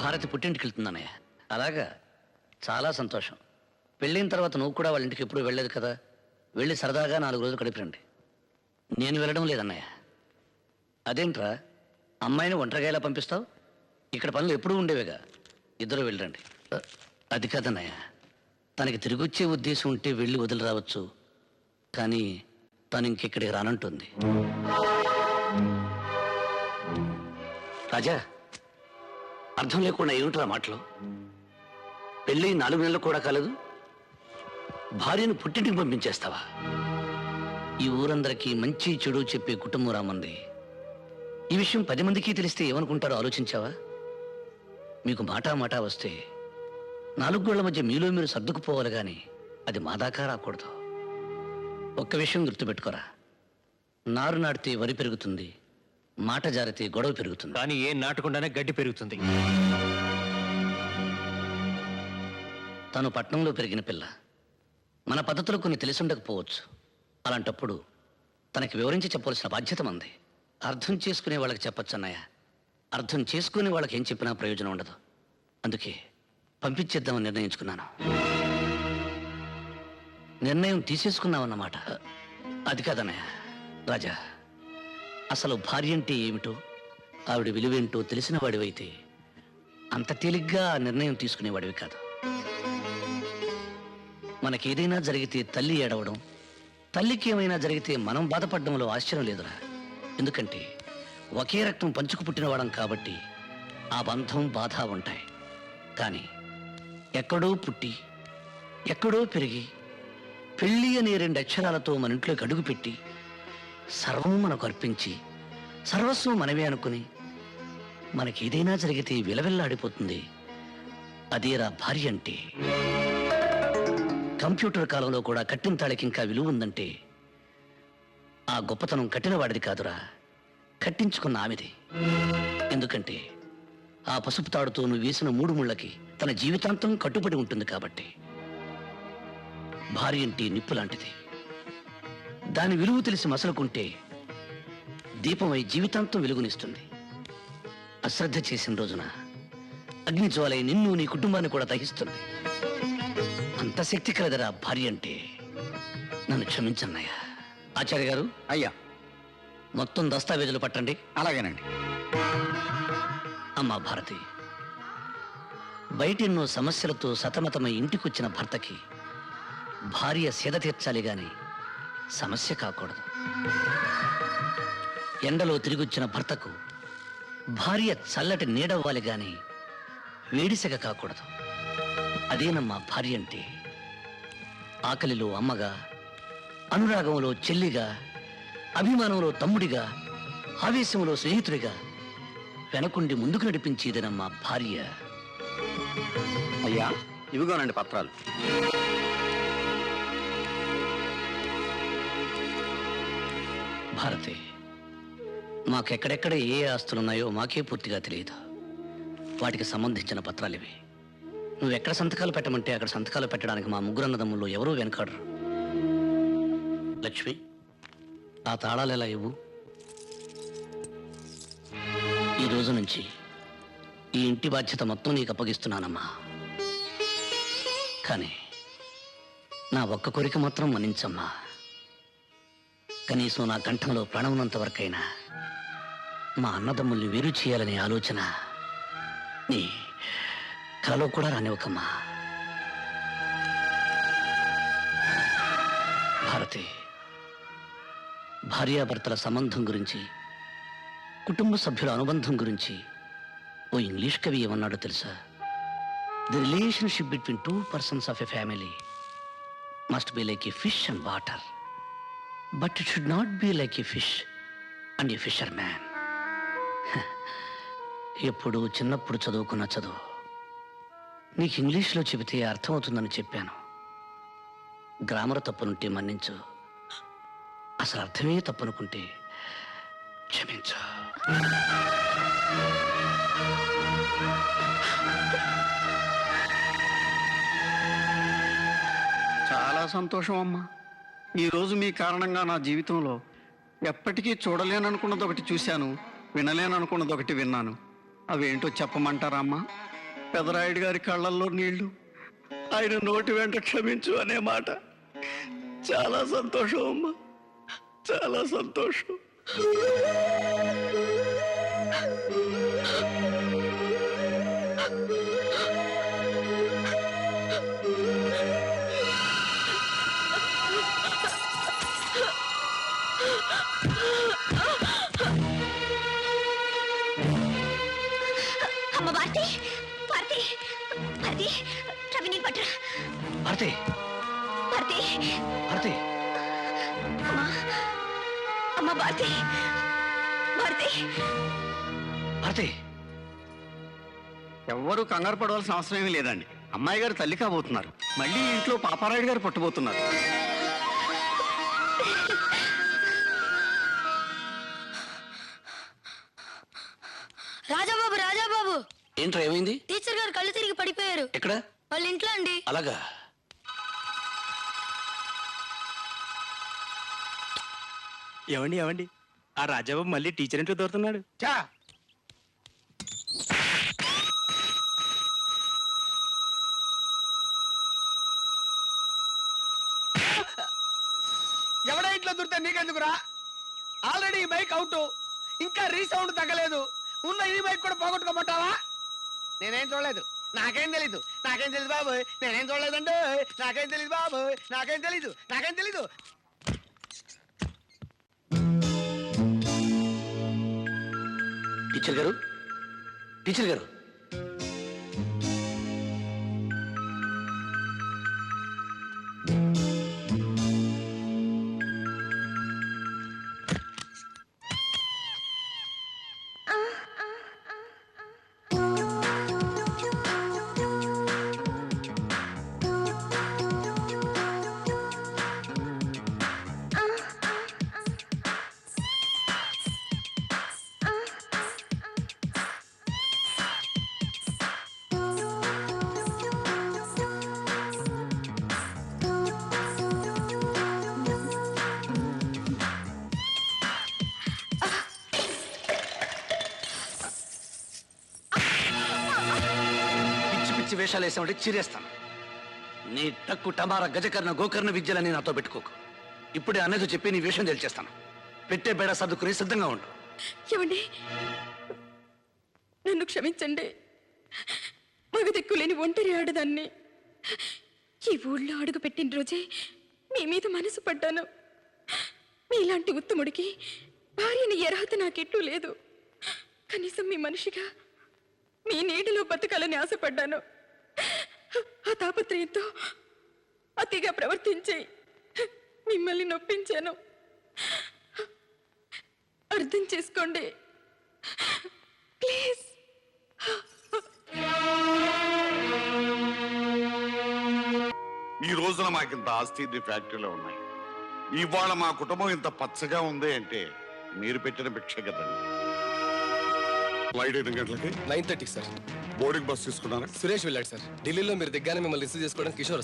భారతి పుట్టింటికి వెళ్తుందన్నయ్య. అలాగా, చాలా సంతోషం. పెళ్ళైన తర్వాత నువ్వు కూడా వాళ్ళ ఇంటికి ఎప్పుడూ వెళ్ళలేదు కదా, వెళ్ళి సరదాగా 4 రోజులు గడిపిరండి. నేను వెళ్ళడం లేదన్నయ్య. అదేంట్రా, అమ్మాయిని ఒంటరిగా ఎలా పంపిస్తావు? ఇక్కడ పనులు ఎప్పుడూ ఉండేవిగా, ఇద్దరు వెళ్ళండి. అది కాదన్నయ్య, తనకి తిరిగొచ్చే ఉద్దేశం ఉంటే వెళ్ళి వదిలి రావచ్చు, కానీ తను ఇంకెక్కడికి రానంటుంది. రాజా, అర్థం లేకుండా ఏమిట్రా మాటలు? పెళ్ళి 4 నెలలు కూడా కాలేదు, భార్యను పుట్టింటికి పంపించేస్తావా? ఈ ఊరందరికీ మంచి చెడు చెప్పే కుటుంబం రామంది. ఈ విషయం 10 మందికి తెలిస్తే ఏమనుకుంటారో ఆలోచించావా? మీకు మాటా వస్తే 4 గోళ్ల మధ్య మీలో మీరు సర్దుకుపోవాలి, గాని అది మా దాకా రాకూడదు. ఒక్క విషయం గుర్తుపెట్టుకోరా, నారు నాటితే వరి పెరుగుతుంది, మాట జారితే గొడవ పెరుగుతుంది. కానీ ఏం నాటకుండానే గడ్డి పెరుగుతుంది. తను పట్నంలో పెరిగిన పిల్ల, మన పద్ధతులు కొన్ని తెలిసి ఉండకపోవచ్చు. అలాంటప్పుడు తనకి వివరించి చెప్పవలసిన బాధ్యత మంది. అర్థం చేసుకునే వాళ్ళకి చెప్పొచ్చు అన్నయ్య, అర్థం చేసుకునే వాళ్ళకి ఏం చెప్పినా ప్రయోజనం ఉండదు. అందుకే పంపించేద్దామని నిర్ణయించుకున్నాను. నిర్ణయం తీసేసుకున్నామన్నమాట. అది కాదన్నయ్య రాజా, అసలు భార్య అంటే ఏమిటో, ఆవిడ విలువేంటో తెలిసిన వాడివైతే అంత తేలిగ్గా ఆ నిర్ణయం తీసుకునేవాడివి కాదు. మనకేదైనా జరిగితే తల్లి ఏడవడం, తల్లికి ఏమైనా జరిగితే మనం బాధపడడంలో ఆశ్చర్యం లేదురా. ఎందుకంటే ఒకే రక్తం పంచుకు పుట్టినవాడం కాబట్టి ఆ బంధం బాధ ఉంటాయి. కానీ ఎక్కడో పుట్టి ఎక్కడో పెరిగి పెళ్ళి అనే 2 అక్షరాలతో మన ఇంట్లోకి అడుగుపెట్టి సర్వం మనకు అర్పించి సర్వస్వం మనమే అనుకుని మనకేదైనా జరిగితే విలవిల్లాడిపోతుంది. అదేరా భార్య అంటే. కంప్యూటర్ కాలంలో కూడా కట్టిన తాళికి ఇంకా విలువ ఉందంటే ఆ గొప్పతనం కట్టిన వాడిది కాదురా, కట్టించుకున్న ఆమెది. ఎందుకంటే ఆ పసుపు తాడుతో నువ్వు వేసిన 3 ముళ్ళకి తన జీవితాంతం కట్టుబడి ఉంటుంది కాబట్టి. భార్య అంటే నిప్పు లాంటిది. దాని విలువ తెలిసి మసలుకుంటే దీపమై జీవితాంతం వెలుగునిస్తుంది. అశ్రద్ధ చేసిన రోజున అగ్నిజ్వాలై నిన్ను నీ కుటుంబాన్ని కూడా దహిస్తుంది. అంత శక్తి కలదరా భార్య అంటే. నన్ను క్షమించన్నయ్యా. ఆచార్య గారు. అయ్యా. మొత్తం దస్తావేజులు పట్టండి. అలాగేనండి. అమ్మా భారతి, బయటెన్నో సమస్యలతో సతమతమై ఇంటికొచ్చిన భర్తకి భార్య సేద తీర్చాలి గాని సమస్య కాకూడదు. ఎండలో తిరిగొచ్చిన భర్తకు భార్య చల్లటి నీడవ్వాలి గాని వేడిసెగ కాకూడదు. అదేనమ్మా భార్య అంటే. ఆకలిలో అమ్మగా, అనురాగంలో చెల్లిగా, అభిమానంలో తమ్ముడిగా, ఆవేశంలో స్నేహితుడిగా వెనకుండి ముందుకు నడిపించేదనమ్మా భార్య. అయ్యా, ఇవిగోనండి పత్రాలు. భారతి, మాకెక్కడెక్కడ ఏ ఆస్తులున్నాయో మాకే పూర్తిగా తెలియదు. వాటికి సంబంధించిన పత్రాలు ఇవి. నువ్వెక్కడ సంతకాలు పెట్టమంటే అక్కడ సంతకాలు పెట్టడానికి మా 3 అన్నదమ్ముల్లో ఎవరూ వెనకాడరు. లక్ష్మి, ఆ తాళాలు ఎలా ఇవ్వు. ఈ రోజు నుంచి ఈ ఇంటి బాధ్యత మొత్తం నీకు అప్పగిస్తున్నానమ్మా. కానీ నా ఒక్క కోరిక మాత్రం మన్నించమ్మా. కనీసం నా కంఠంలో ప్రాణం ఉన్నంత వరకైనా మా అన్నదమ్ముల్ని వేరు చేయాలనే ఆలోచన నీ కలలో కూడా రానివ్వకమ్మా. భారతి, భార్యాభర్తల సంబంధం గురించి, కుటుంబ సభ్యుల అనుబంధం గురించి ఓ ఇంగ్లీష్ కవి ఏమన్నాడో తెలుసా? The relationship between 2 persons of a family must be like a fish and water, but it should not be like a fish and a fissure man. ఎప్పుడు చిన్నప్పుడు చదువుకున్న చదువు నీకు ఇంగ్లీష్లో చెబితే అర్థమవుతుందని చెప్పాను. గ్రామర్ తప్పునుంటే మన్నించు, అసలు అర్థమే తప్పనుకుంటే క్షమించు. చాలా సంతోషం అమ్మా. ఈరోజు మీ కారణంగా నా జీవితంలో ఎప్పటికీ చూడలేననుకున్నది ఒకటి చూశాను, వినలేననుకున్నది ఒకటి విన్నాను. అవేంటో చెప్పమంటారా అమ్మా? పెదరాయుడు గారి కళ్ళల్లో నీళ్లు, ఆయన నోటి వెంట క్షమించు అనే మాట. చాలా సంతోషం అమ్మా, చాలా సంతోషం. అమ్మ భారతి, భారతి, భారతి, రవి నీకు పట్రా. భారతి, భారతి, భారతి, అమ్మా, అమ్మ భారతి, భారతి. భారతి. ఎవ్వరూ కంగారు పడవలసిన అవసరం ఏమీ లేదండి. అమ్మాయి గారు తల్లి కాబోతున్నారు. మళ్ళీ ఇంట్లో పాపారాయుడు గారు పుట్టబోతున్నారు. రాజాబాబు, రాజాబాబు, ఏంట్రా ఏమైంది? టీచర్ గారు కళ్ళు తిరిగి పడిపోయారు. ఎక్కడ? వాళ్ళ ఇంట్లో అండి. అలాగా? ఏమండి ఆ రాజాబాబు మళ్ళీ టీచర్ ఇంట్లో దొరుకుతున్నాడు. చా ఎవడా ఇంట్లో దొరికితే నీకెందుకురా? ఆల్రెడీ ఈ బైక్ అవుట్, ఇంకా రీసౌండ్ తగ్గలేదు. ఉన్న ఈ బైక్ కూడా పోగొట్టుకోమంటావా? నేనేం చూడలేదు, నాకేం తెలీదు బాబు, నేనేం చూడలేదండి, నాకేం తెలీదు బాబు, నాకేం తెలీదు. టీచర్ గారు, టీచర్ గారు, పిచ్చి వేషాలు వేసామంటే చీరేస్తాను. నీ టక్కు టమారా గజకర్ణ గోకర్ణ విద్యలని నాతో పెట్టుకోకు. ఇప్పుడే అన్నది చెప్పి నీ విషయం తెలిచేస్తాను. పెట్టే బేడ సర్దుకుని సిద్ధంగా ఉండు. ఏమండి, నన్ను క్షమించండి. మగ దిక్కులేని ఒంటరి ఆడదాన్ని. ఈ ఊళ్ళో అడుగు పెట్టిన రోజే మీ మీద మనసు పడ్డాను. మీలాంటి ఉత్తముడికి భార్యని ఎరహత నాకెట్లు లేదు. కనీసం మీ మనిషిగా మీ నీడలో బతకాలని ఆశపడ్డాను. ఆ తాపత్రయంతో అతిగా ప్రవర్తించి మిమ్మల్ని నొప్పించాను. అర్థం చేసుకోండి ప్లీజ్. ఈ రోజున మాకింత ఆస్తి ఫ్యాక్టరీలో ఉన్నాయి. ఇవాళ మా కుటుంబం ఇంత పచ్చగా ఉంది అంటే మీరు పెట్టిన భిక్ష కదండి. ఫ్లైట్ 8 గంటలకి 9:30 సార్. బోర్డింగ్ బస్ తీసుకున్నారా? సురేష్ వెళ్ళాడు సార్. ఢిల్లీలో మీరు దిగ్గానే మిమ్మల్ని రిసీవ్ చేసుకోవడానికి కిషోర్